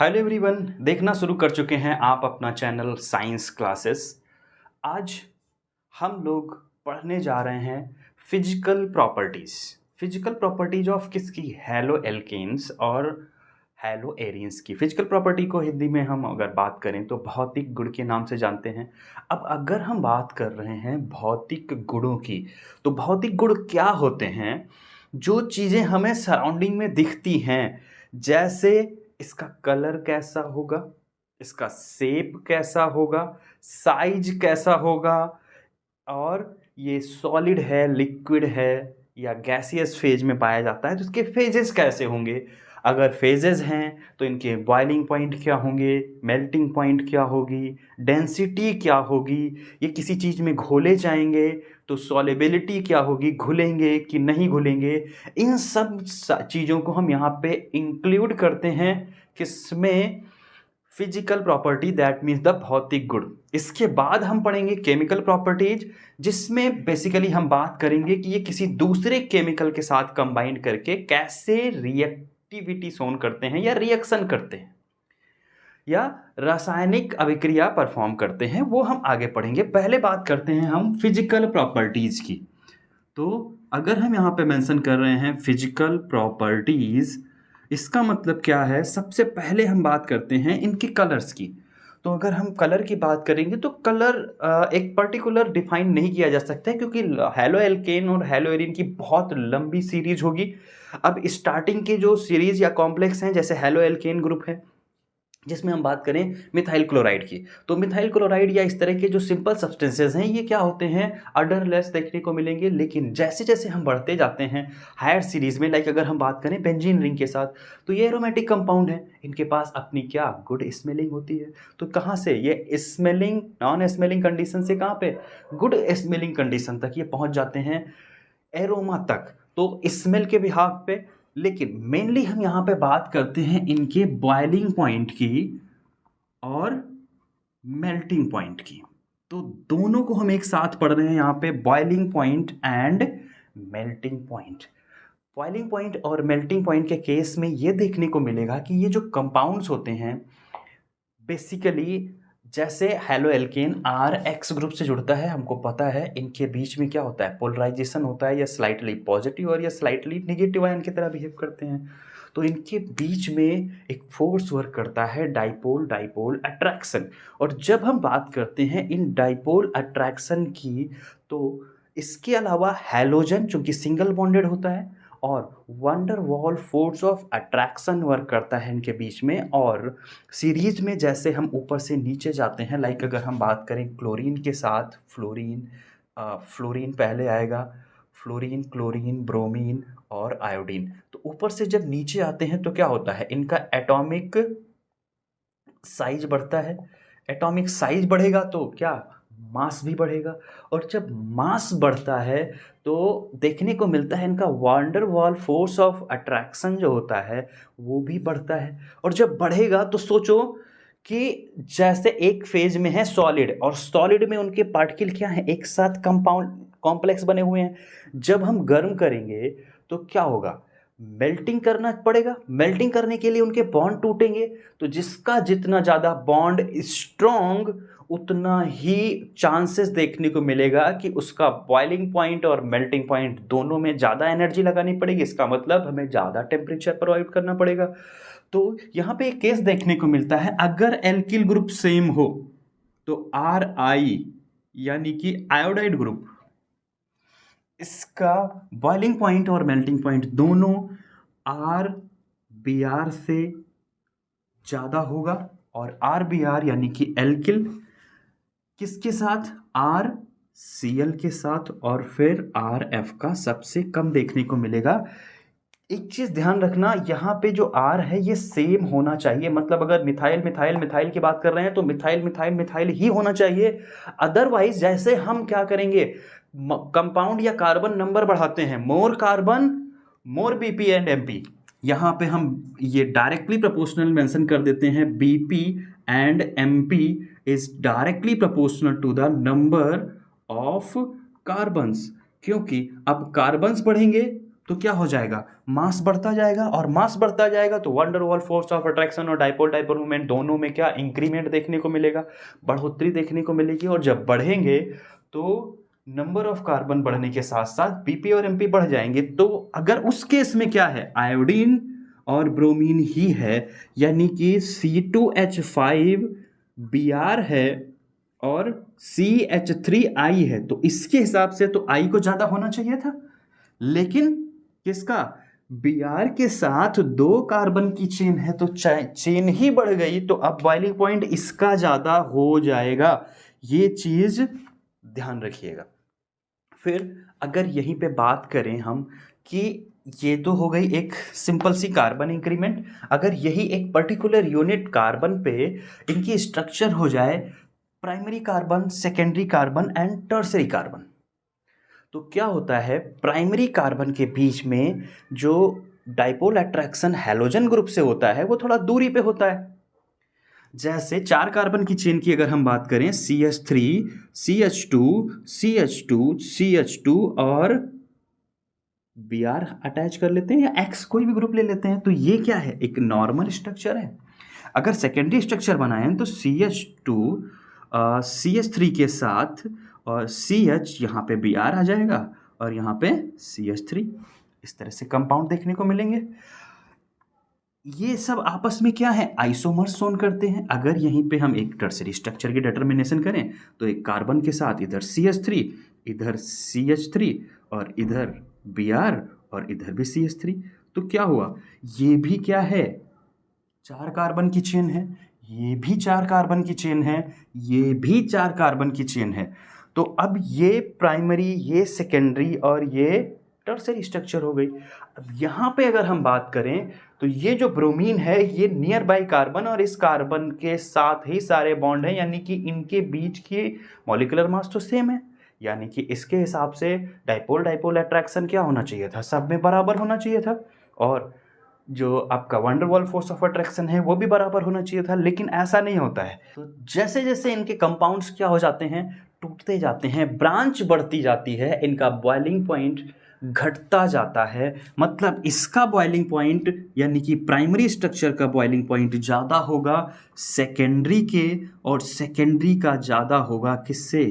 Hello everyone, देखना शुरू कर चुके हैं आप अपना चैनल साइंस क्लासेस। आज हम लोग पढ़ने जा रहे हैं फिजिकल प्रॉपर्टीज ऑफ किसकी, हैलो एल्केन्स और हैलो एरिन्स की। फिजिकल प्रॉपर्टी को हिंदी में हम अगर बात करें तो भौतिक गुण के नाम से जानते हैं। अब अगर हम बात कर रहे हैं भौतिक गुणों की, तो भौतिक गुण क्या होते हैं? जो चीज़ें हमें सराउंडिंग में दिखती हैं, जैसे इसका कलर कैसा होगा, इसका शेप कैसा होगा, साइज कैसा होगा, और ये सॉलिड है, लिक्विड है या गैसियस फेज में पाया जाता है तो इसके फेजेस कैसे होंगे। अगर फेजेस हैं तो इनके बॉइलिंग पॉइंट क्या होंगे, मेल्टिंग पॉइंट क्या होगी, डेंसिटी क्या होगी, ये किसी चीज़ में घोले जाएंगे तो सॉलिबिलिटी क्या होगी, घुलेंगे कि नहीं घुलेंगे। इन सब चीज़ों को हम यहाँ पे इंक्लूड करते हैं किसमें, physical property, that means the भौतिक गुण। इसके बाद हम पढ़ेंगे केमिकल प्रॉपर्टीज, जिसमें बेसिकली हम बात करेंगे कि ये किसी दूसरे केमिकल के साथ कंबाइन करके कैसे रिएक्टिविटी शोन करते हैं या रिएक्शन करते हैं या रासायनिक अभिक्रिया परफॉर्म करते हैं, वो हम आगे पढ़ेंगे। पहले बात करते हैं हम फिजिकल प्रॉपर्टीज की। तो अगर हम यहाँ पे मेंशन कर रहे हैं फिजिकल प्रॉपर्टीज, इसका मतलब क्या है? सबसे पहले हम बात करते हैं इनके कलर्स की। तो अगर हम कलर की बात करेंगे तो कलर एक पर्टिकुलर डिफाइन नहीं किया जा सकता है, क्योंकि हैलो एल्केन और हैलो एरिन की बहुत लंबी सीरीज होगी। अब स्टार्टिंग के जो सीरीज या कॉम्प्लेक्स हैं, जैसे हैलो एल्केन ग्रुप है जिसमें हम बात करें मिथाइल क्लोराइड की, तो मिथाइल क्लोराइड या इस तरह के जो सिंपल सब्सटेंसेस हैं ये क्या होते हैं, अडरलेस देखने को मिलेंगे। लेकिन जैसे जैसे हम बढ़ते जाते हैं हायर सीरीज में, लाइक अगर हम बात करें बेंजीन रिंग के साथ, तो ये एरोमेटिक कंपाउंड है, इनके पास अपनी क्या गुड स्मेलिंग होती है। तो कहाँ से ये स्मेलिंग, नॉन स्मेलिंग कंडीशन से कहाँ पे गुड स्मेलिंग कंडीशन तक ये पहुंच जाते हैं, एरोमा तक, तो स्मेल के बिहाफ पे। लेकिन मेनली हम यहाँ पे बात करते हैं इनके बॉइलिंग पॉइंट की और मेल्टिंग पॉइंट की। तो दोनों को हम एक साथ पढ़ रहे हैं यहाँ पे, boiling point and melting point. Boiling point और मेल्टिंग पॉइंट के केस में ये देखने को मिलेगा कि ये जो कंपाउंड्स होते हैं बेसिकली, जैसे haloalkane R X group से जुड़ता है, हमको पता है इनके बीच में क्या होता है, पोलराइजेशन होता है, या स्लाइटली पॉजिटिव और या स्लाइटली नेगेटिव आयन की तरह बिहेव करते हैं। तो इनके बीच में एक फोर्स वर्क करता है, डाइपोल डाइपोल अट्रैक्शन। और जब हम बात करते हैं इन डाइपोल अट्रैक्शन की, तो इसके अलावा हैलोजन जो कि सिंगल बॉन्डेड होता है, और wonder wall force of attraction work करता है इनके बीच में। और सीरीज में जैसे हम ऊपर से नीचे जाते हैं, लाइक अगर हम बात करें क्लोरीन के साथ फ्लोरीन, फ्लोरीन पहले आएगा, फ्लोरीन, क्लोरीन, ब्रोमीन और आयोडीन। तो ऊपर से जब नीचे आते हैं तो क्या होता है, इनका एटॉमिक साइज बढ़ता है। एटॉमिक साइज बढ़ेगा तो क्या, मास भी बढ़ेगा। और जब मास बढ़ता है तो देखने को मिलता है इनका wander wall force of attraction जो होता है वो भी बढ़ता है। और जब बढ़ेगा तो सोचो कि जैसे एक फेज में है सॉलिड, और सॉलिड में उनके पार्टिकल क्या हैं, एक साथ कंपाउंड कॉम्प्लेक्स बने हुए हैं। जब हम गर्म करेंगे तो क्या होगा, मेल्टिंग करना पड़ेगा। मेल्टिंग करने के लिए उनके बॉन्ड टूटेंगे, तो जिसका जितना ज़्यादा बॉन्ड स्ट्रॉन्ग, उतना ही चांसेस देखने को मिलेगा कि उसका बॉइलिंग पॉइंट और मेल्टिंग पॉइंट दोनों में ज़्यादा एनर्जी लगानी पड़ेगी। इसका मतलब हमें ज़्यादा टेम्परेचर प्रोवाइड करना पड़ेगा। तो यहाँ पे एक केस देखने को मिलता है, अगर एल्किल ग्रुप सेम हो तो आर आई यानी कि आयोडाइड ग्रुप, इसका बॉइलिंग पॉइंट और मेल्टिंग पॉइंट दोनों आर बी आर से ज़्यादा होगा। और आर बी आर यानी कि एल्किल किसके साथ, आर सी एल के साथ, और फिर आर एफ का सबसे कम देखने को मिलेगा। एक चीज़ ध्यान रखना, यहाँ पे जो आर है ये सेम होना चाहिए, मतलब अगर मिथाइल मिथाइल मिथाइल की बात कर रहे हैं तो मिथाइल मिथाइल मिथाइल ही होना चाहिए। अदरवाइज जैसे हम क्या करेंगे, कंपाउंड या कार्बन नंबर बढ़ाते हैं, more carbon more BP and MP, यहाँ पे हम ये डायरेक्टली प्रोपोर्शनल मेंशन कर देते हैं, BP and MP is directly proportional to the number of carbons. क्योंकि अब कार्बन्स बढ़ेंगे तो क्या हो जाएगा, मास बढ़ता जाएगा, और मास बढ़ता जाएगा तो wonder wall force of attraction और डाइपोल डाइपोल मूवमेंट दोनों में क्या इंक्रीमेंट देखने को मिलेगा, बढ़ोतरी देखने को मिलेगी। और जब बढ़ेंगे तो नंबर ऑफ कार्बन बढ़ने के साथ साथ पीपी और एमपी बढ़ जाएंगे। तो अगर उस केस में क्या है, आयोडीन और ब्रोमीन ही है, यानी कि C2H5Br है और CH3I है, तो इसके हिसाब से तो I को ज़्यादा होना चाहिए था। लेकिन किसका, Br के साथ 2 कार्बन की चेन है तो चेन ही बढ़ गई, तो अब बॉइलिंग पॉइंट इसका ज़्यादा हो जाएगा। ये चीज़ ध्यान रखिएगा। फिर अगर यहीं पे बात करें हम कि ये तो हो गई एक सिंपल सी कार्बन इंक्रीमेंट, अगर यही एक पर्टिकुलर यूनिट कार्बन पे इनकी स्ट्रक्चर हो जाए primary carbon, secondary carbon and tertiary carbon, तो क्या होता है, प्राइमरी कार्बन के बीच में जो डाइपोल अट्रैक्शन हैलोजन ग्रुप से होता है वो थोड़ा दूरी पे होता है। जैसे 4 कार्बन की चेन की अगर हम बात करें, CH3 CH2 CH2 CH2 और Br अटैच कर लेते हैं, या X कोई भी ग्रुप ले लेते हैं, तो ये क्या है, एक नॉर्मल स्ट्रक्चर है। अगर सेकेंडरी स्ट्रक्चर बनाएं तो CH2 CH3 के साथ और CH यहाँ पे Br आ जाएगा और यहाँ पे CH3, इस तरह से कंपाउंड देखने को मिलेंगे। ये सब आपस में क्या है, आइसोमर्स शोन करते हैं। अगर यहीं पे हम एक टर्सरी स्ट्रक्चर की डिटर्मिनेशन करें तो एक कार्बन के साथ इधर CH3, इधर CH3 और इधर Br और इधर भी CH3, तो क्या हुआ, ये भी क्या है, 4 कार्बन की चेन है, ये भी 4 कार्बन की चेन है, ये भी 4 कार्बन की चेन है। तो अब ये प्राइमरी, ये सेकेंडरी और ये टर्सरी स्ट्रक्चर हो गई। अब यहाँ पे अगर हम बात करें तो ये जो ब्रोमीन है ये नियर बाई कार्बन और इस कार्बन के साथ ही सारे बॉन्ड हैं, यानी कि इनके बीच की मॉलिक्यूलर मास तो सेम है, यानी कि इसके हिसाब से डाइपोल डाइपोल अट्रैक्शन क्या होना चाहिए था, सब में बराबर होना चाहिए था, और जो आपका वंडरवॉल फोर्स ऑफ अट्रैक्शन है वो भी बराबर होना चाहिए था। लेकिन ऐसा नहीं होता है। तो जैसे जैसे इनके कंपाउंड्स क्या हो जाते हैं, टूटते जाते हैं, ब्रांच बढ़ती जाती है, इनका बॉइलिंग पॉइंट घटता जाता है। मतलब इसका बॉइलिंग पॉइंट यानी कि प्राइमरी स्ट्रक्चर का बॉइलिंग पॉइंट ज़्यादा होगा सेकेंडरी के, और सेकेंडरी का ज़्यादा होगा किससे,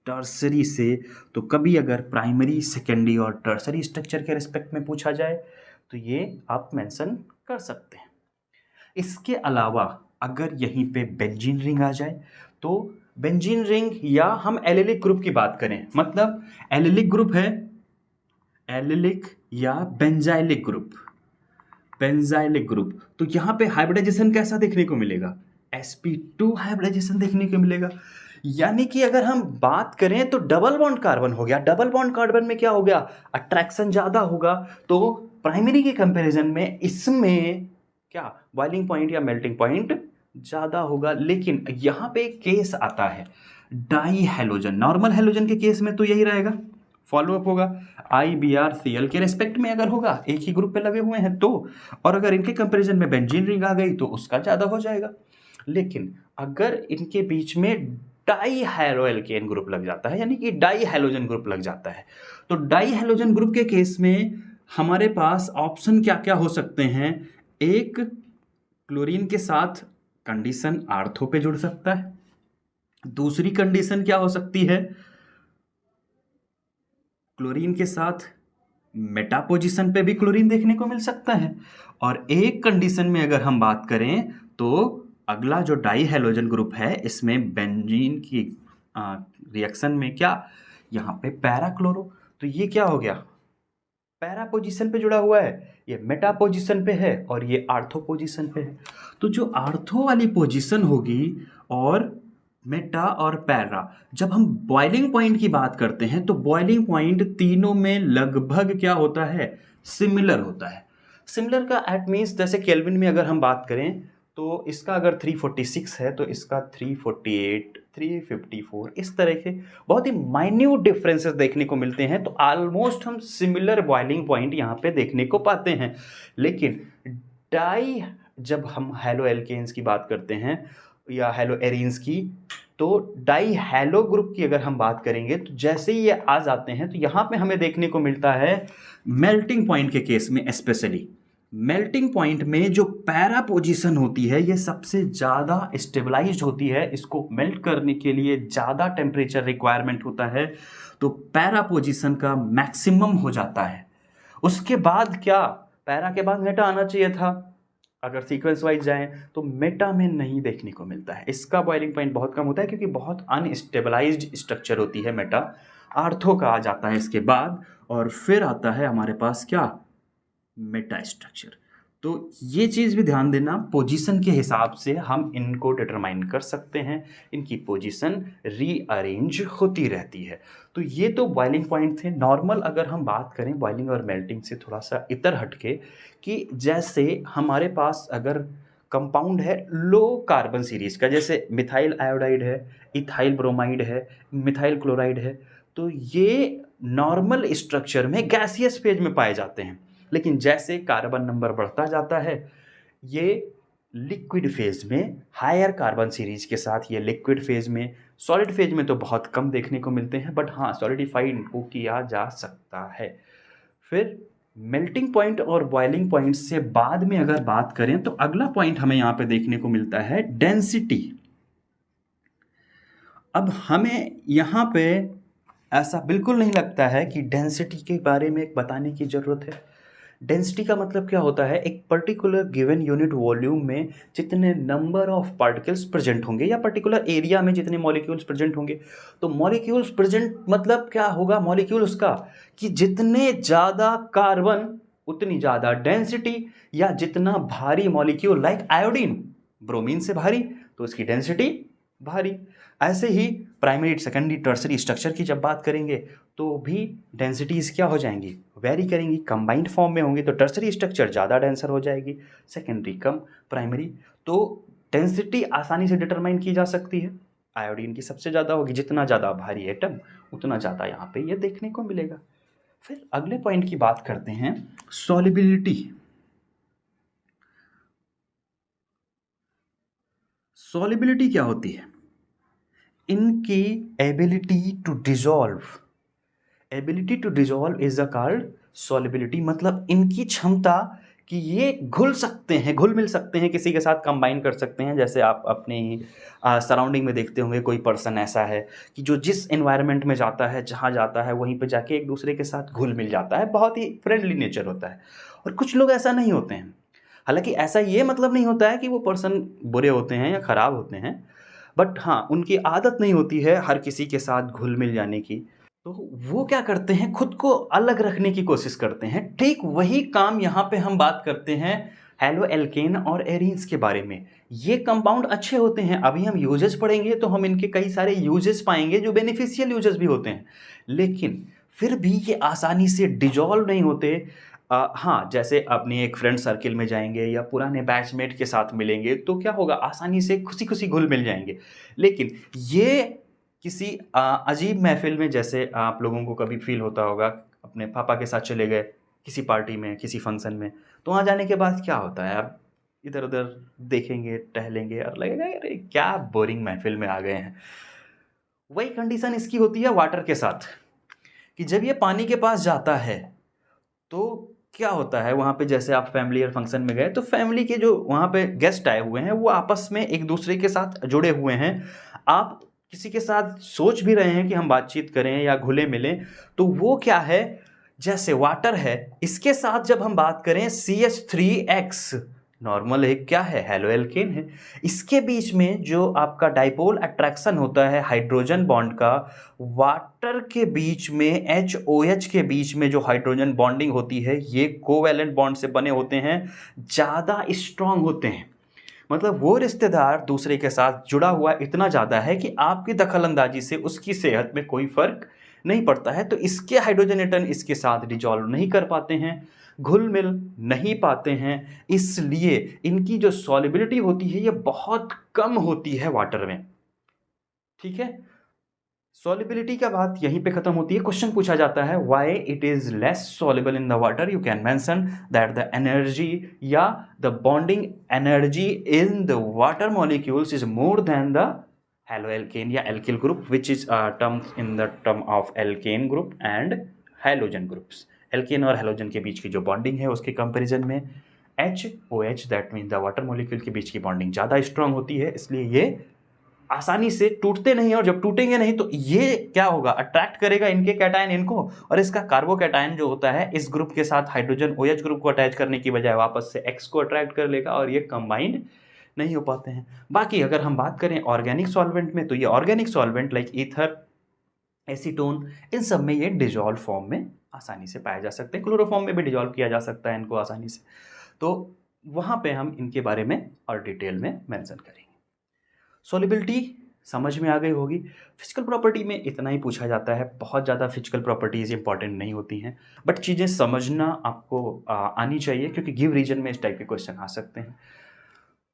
टर्सरी से। तो कभी अगर प्राइमरी, सेकेंडरी और टर्सरी स्ट्रक्चर के रिस्पेक्ट में पूछा जाए तो ये आप मेंशन कर सकते हैं। इसके अलावा अगर यहीं पे बेंजीन रिंग आ जाए तो बेंजीन रिंग, या हम एलिलिक ग्रुप की बात करें, मतलब एलिलिक ग्रुप है, एलिलिक या बेंजाइलिक ग्रुप, बेंजाइलिक ग्रुप, तो यहाँ पे हाइब्रिडाइजेशन कैसा देखने को मिलेगा, sp2 हाइब्रिडाइजेशन देखने को मिलेगा। यानी कि अगर हम बात करें तो डबल बॉन्ड कार्बन हो गया, डबल बॉन्ड कार्बन में क्या हो गया, अट्रैक्शन ज़्यादा होगा, तो प्राइमरी के कंपैरिजन में इसमें क्या बॉइलिंग पॉइंट या मेल्टिंग पॉइंट ज़्यादा होगा। लेकिन यहाँ पे एक केस आता है डाई हैलोजन, नॉर्मल हैलोजन के केस में तो यही रहेगा, फॉलोअप होगा IBrCl के रेस्पेक्ट में अगर होगा, एक ही ग्रुप पे लगे हुए हैं तो, और अगर इनके कंपैरिजन में बेंजीन रिंग आ गई तो उसका ज़्यादा हो जाएगा। लेकिन अगर इनके बीच में डाई हैलोएल्केन ग्रुप लग जाता है, यानी कि डाई हैलोजन ग्रुप लग जाता है, तो डाई हैलोजन ग्रुप के केस में हमारे पास ऑप्शन क्या क्या हो सकते हैं, एक क्लोरीन के साथ कंडीशन आर्थो पे जुड़ सकता है, दूसरी कंडीशन क्या हो सकती है, क्लोरीन के साथ मेटा पोजीशन पे भी क्लोरीन देखने को मिल सकता है, और एक कंडीशन में अगर हम बात करें तो अगला जो डाई हैलोजन ग्रुप है इसमें बेंजीन की रिएक्शन में क्या, यहाँ पे पैरा क्लोरो, तो ये क्या हो गया, पैरा पोजीशन पे जुड़ा हुआ है, ये मेटा पोजीशन पे है और ये आर्थो पोजीशन पे है। तो जो आर्थो वाली पोजीशन होगी और मेटा और पैरा, जब हम बॉइलिंग पॉइंट की बात करते हैं तो बॉइलिंग पॉइंट तीनों में लगभग क्या होता है, सिमिलर होता है। सिमिलर का एट मीन्स जैसे केल्विन में अगर हम बात करें तो इसका अगर 346 है तो इसका 348, 354, इस तरह के बहुत ही माइन्यूट डिफरेंसेस देखने को मिलते हैं। तो ऑलमोस्ट हम सिमिलर बॉइलिंग पॉइंट यहाँ पे देखने को पाते हैं। लेकिन डाई, जब हम हैलो एल्केन्स की बात करते हैं या हैलो एरीन्स की, तो डाई हैलो ग्रुप की अगर हम बात करेंगे तो जैसे ही ये आ जाते हैं तो यहाँ पे हमें देखने को मिलता है मेल्टिंग पॉइंट के केस में स्पेशली मेल्टिंग पॉइंट में जो पैरा पोजीशन होती है ये सबसे ज़्यादा स्टेबलाइज्ड होती है। इसको मेल्ट करने के लिए ज़्यादा टेम्परेचर रिक्वायरमेंट होता है, तो पैरा पोजीशन का मैक्सिमम हो जाता है। उसके बाद क्या, पैरा के बाद मेटा आना चाहिए था। अगर सीक्वेंस वाइज जाएं तो मेटा में नहीं देखने को मिलता है। इसका बॉइलिंग पॉइंट बहुत कम होता है क्योंकि बहुत अनस्टेबलाइज्ड स्ट्रक्चर होती है मेटा। आर्थो का आ जाता है इसके बाद, और फिर आता है हमारे पास क्या, मेटा स्ट्रक्चर। तो ये चीज़ भी ध्यान देना, पोजीशन के हिसाब से हम इनको डिटरमाइन कर सकते हैं, इनकी पोजीशन रीअरेंज होती रहती है। तो ये तो बॉइलिंग पॉइंट थे। नॉर्मल अगर हम बात करें बॉइलिंग और मेल्टिंग से थोड़ा सा इतर हटके, कि जैसे हमारे पास अगर कंपाउंड है लो कार्बन सीरीज का, जैसे मिथाइल आयोडाइड है, इथाइल ब्रोमाइड है, मिथाइल क्लोराइड है, तो ये नॉर्मल स्ट्रक्चर में गैसियस फेज में पाए जाते हैं। लेकिन जैसे कार्बन नंबर बढ़ता जाता है, ये लिक्विड फेज में हायर कार्बन सीरीज के साथ ये लिक्विड फेज में, सॉलिड फेज में तो बहुत कम देखने को मिलते हैं, बट हाँ सॉलिडिफाइड इनको किया जा सकता है। फिर मेल्टिंग पॉइंट और बॉइलिंग पॉइंट से बाद में अगर बात करें तो अगला पॉइंट हमें यहाँ पे देखने को मिलता है डेंसिटी। अब हमें यहाँ पे ऐसा बिल्कुल नहीं लगता है कि डेंसिटी के बारे में बताने की ज़रूरत है। डेंसिटी का मतलब क्या होता है, एक पर्टिकुलर गिवन यूनिट वॉल्यूम में जितने नंबर ऑफ पार्टिकल्स प्रेजेंट होंगे या पर्टिकुलर एरिया में जितने मॉलिक्यूल्स प्रेजेंट होंगे। तो मॉलिक्यूल्स प्रेजेंट मतलब क्या होगा मॉलिक्यूल्स का, कि जितने ज़्यादा कार्बन उतनी ज़्यादा डेंसिटी, या जितना भारी मॉलिक्यूल लाइक आयोडीन ब्रोमीन से भारी तो उसकी डेंसिटी भारी। ऐसे ही प्राइमरी सेकेंडरी टर्सरी स्ट्रक्चर की जब बात करेंगे तो भी डेंसिटीज़ क्या हो जाएंगी, वेरी करेंगी। कंबाइंड फॉर्म में होंगी तो टर्सरी स्ट्रक्चर ज़्यादा डेंसर हो जाएगी, सेकेंडरी कम, प्राइमरी। तो डेंसिटी आसानी से डिटरमाइन की जा सकती है। आयोडीन की सबसे ज़्यादा होगी, जितना ज़्यादा भारी एटम उतना ज़्यादा यहाँ पे ये देखने को मिलेगा। फिर अगले पॉइंट की बात करते हैं, सॉल्युबिलिटी। सॉल्युबिलिटी क्या होती है, इनकी ability to dissolve. Ability to dissolve is a called solubility. मतलब इनकी क्षमता कि ये घुल सकते हैं, घुल मिल सकते हैं, किसी के साथ कंबाइन कर सकते हैं। जैसे आप अपने सराउंडिंग में देखते होंगे कोई पर्सन ऐसा है कि जो जिस एनवायरनमेंट में जाता है, जहाँ जाता है वहीं पे जाके एक दूसरे के साथ घुल मिल जाता है, बहुत ही फ्रेंडली नेचर होता है। और कुछ लोग ऐसा नहीं होते हैं। हालांकि ऐसा ये मतलब नहीं होता है कि वो पर्सन बुरे होते हैं या ख़राब होते हैं, बट हाँ उनकी आदत नहीं होती है हर किसी के साथ घुल मिल जाने की। तो वो क्या करते हैं, खुद को अलग रखने की कोशिश करते हैं। ठीक वही काम यहाँ पे हम बात करते हैं हैलो एल्केन और एरीन्स के बारे में। ये कंपाउंड अच्छे होते हैं, अभी हम यूजेस पढ़ेंगे तो हम इनके कई सारे यूजेस पाएंगे जो बेनिफिशियल यूजेस भी होते हैं, लेकिन फिर भी ये आसानी से डिजॉल्व नहीं होते। हाँ जैसे अपने एक फ्रेंड सर्किल में जाएंगे या पुराने बैचमेट के साथ मिलेंगे तो क्या होगा, आसानी से खुशी खुशी घुल मिल जाएंगे। लेकिन ये किसी अजीब महफिल में, जैसे आप लोगों को कभी फील होता होगा, अपने पापा के साथ चले गए किसी पार्टी में, किसी फंक्शन में, तो वहाँ जाने के बाद क्या होता है, आप इधर उधर देखेंगे, टहलेंगे और लगेगा अरे क्या बोरिंग महफिल में आ गए हैं। वही कंडीशन इसकी होती है वाटर के साथ, कि जब ये पानी के पास जाता है तो क्या होता है, वहाँ पे जैसे आप फैमिली और फंक्शन में गए तो फैमिली के जो वहाँ पे गेस्ट आए हुए हैं वो आपस में एक दूसरे के साथ जुड़े हुए हैं। आप किसी के साथ सोच भी रहे हैं कि हम बातचीत करें या घुले मिलें, तो वो क्या है, जैसे वाटर है, इसके साथ जब हम बात करें CH3X नॉर्मल एक क्या है, हैलो एल्केन है। इसके बीच में जो आपका डाइपोल अट्रैक्शन होता है हाइड्रोजन बॉन्ड का, वाटर के बीच में HOH के बीच में जो हाइड्रोजन बॉन्डिंग होती है, ये कोवैलेंट बॉन्ड से बने होते हैं, ज़्यादा स्ट्रांग होते हैं। मतलब वो रिश्तेदार दूसरे के साथ जुड़ा हुआ इतना ज़्यादा है कि आपकी दखलंदाजी से उसकी सेहत में कोई फ़र्क नहीं पड़ता है। तो इसके हाइड्रोजन एटम इसके साथ डिजॉल्व नहीं कर पाते हैं, घुल मिल नहीं पाते हैं, इसलिए इनकी जो सॉल्युबिलिटी होती है ये बहुत कम होती है वाटर में। ठीक है, सॉल्युबिलिटी का बात यहीं पे खत्म होती है। क्वेश्चन पूछा जाता है why it is less soluble in the water, you can mention that the energy या the bonding energy in the water molecules is more than the haloalkane या alkyl group which is terms in the term of alkane group and halogen groups. Alkane और halogen के बीच की जो bonding है उसके comparison में HOH that mean the water molecule के बीच की बॉन्डिंग ज़्यादा स्ट्रांग होती है, इसलिए ये आसानी से टूटते नहीं, और जब टूटेंगे नहीं तो ये क्या होगा, अट्रैक्ट करेगा इनके कैटायन इनको, और इसका कार्बोकैटायन जो होता है इस ग्रुप के साथ हाइड्रोजन OH ग्रुप को अटैच करने की बजाय वापस से X को अट्रैक्ट कर लेगा और ये कंबाइंड नहीं हो पाते हैं। बाकी अगर हम बात करें ऑर्गेनिक सॉल्वेंट में, तो ये organic solvent like ether, acetone, इन सब में ये डिजॉल्व फॉर्म में आसानी से पाए जा सकते हैं। क्लोरोफॉर्म में भी डिजॉल्व किया जा सकता है इनको आसानी से, तो वहाँ पे हम इनके बारे में और डिटेल में मेंशन करेंगे। सॉल्युबिलिटी समझ में आ गई होगी। फिजिकल प्रॉपर्टी में इतना ही पूछा जाता है, बहुत ज़्यादा फिजिकल प्रॉपर्टीज़ इंपॉर्टेंट नहीं होती हैं, बट चीज़ें समझना आपको आनी चाहिए, क्योंकि गिव रीजन में इस टाइप के क्वेश्चन आ सकते हैं।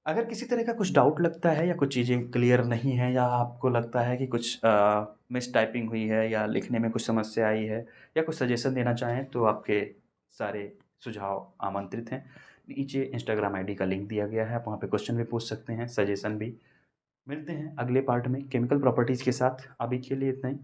अगर किसी तरह का कुछ डाउट लगता है या कुछ चीज़ें क्लियर नहीं है, या आपको लगता है कि कुछ मिस टाइपिंग हुई है या लिखने में कुछ समस्या आई है, या कुछ सजेशन देना चाहें, तो आपके सारे सुझाव आमंत्रित हैं। नीचे इंस्टाग्राम आईडी का लिंक दिया गया है, आप वहाँ पे क्वेश्चन भी पूछ सकते हैं, सजेशन भी। मिलते हैं अगले पार्ट में केमिकल प्रॉपर्टीज़ के साथ। अभी के लिए इतना ही।